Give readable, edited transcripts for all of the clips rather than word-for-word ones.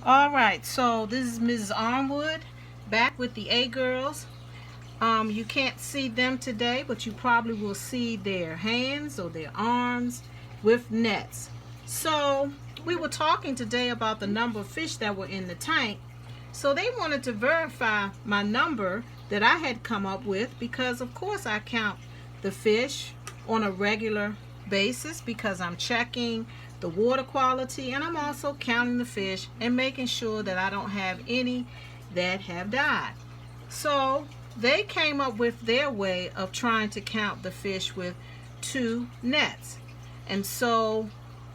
All right, so this is Mrs. Armwood back with the A girls. You can't see them today, but you probably will see their hands or their arms with nets. So we were talking today about the number of fish that were in the tank. So they wanted to verify my number that I had come up with, because of course I count the fish on a regular basis because I'm checking the water quality, and I'm also counting the fish and making sure that I don't have any that have died. So they came up with their way of trying to count the fish with 2 nets. And so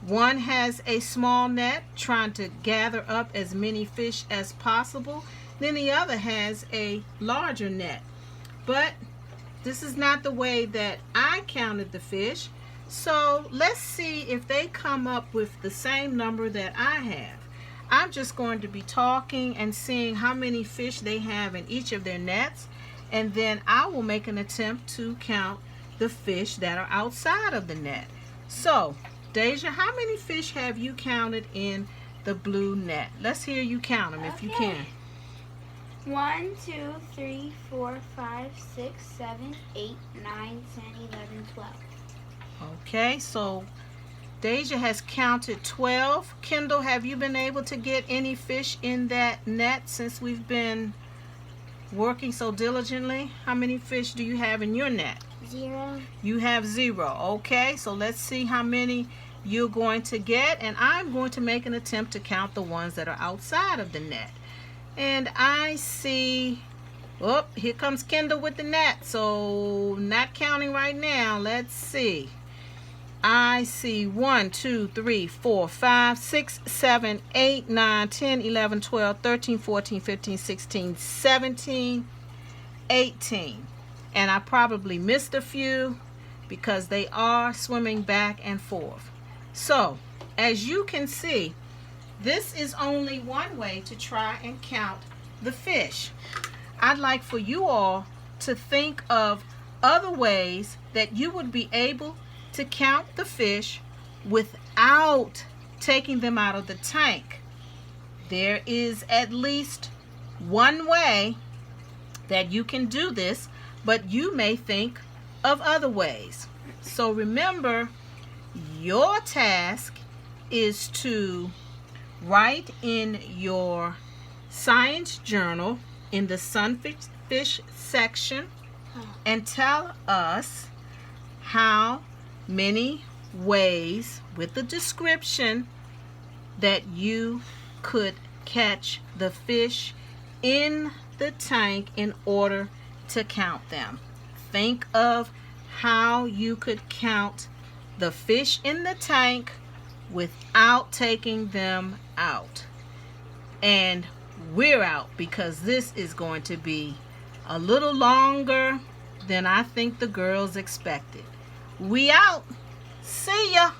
one has a small net trying to gather up as many fish as possible. Then the other has a larger net. But this is not the way that I counted the fish. So let's see if they come up with the same number that I have. I'm just going to be talking and seeing how many fish they have in each of their nets, and then I will make an attempt to count the fish that are outside of the net. So, Deja, how many fish have you counted in the blue net? Let's hear you count them if you can. 1, 2, 3, 4, 5, 6, 7, 8, 9, 10, 11, 12. Okay, so Deja has counted 12. Kendall, have you been able to get any fish in that net since we've been working so diligently? How many fish do you have in your net? 0. You have 0. Okay, so let's see how many you're going to get, and I'm going to make an attempt to count the ones that are outside of the net. And I see, oh, here comes Kendall with the net, so not counting right now. Let's see. I see 1, 2, 3, 4, 5, 6, 7, 8, 9, 10, 11, 12, 13, 14, 15, 16, 17, 18. And I probably missed a few because they are swimming back and forth. So, as you can see, this is only one way to try and count the fish. I'd like for you all to think of other ways that you would be able to count the fish without taking them out of the tank. There is at least one way that you can do this, but you may think of other ways. So remember, your task is to write in your science journal in the sunfish section and tell us how many ways with the description that you could catch the fish in the tank in order to count them. Think of how you could count the fish in the tank without taking them out. And we're out because this is going to be a little longer than I think the girls expected. We out. See ya.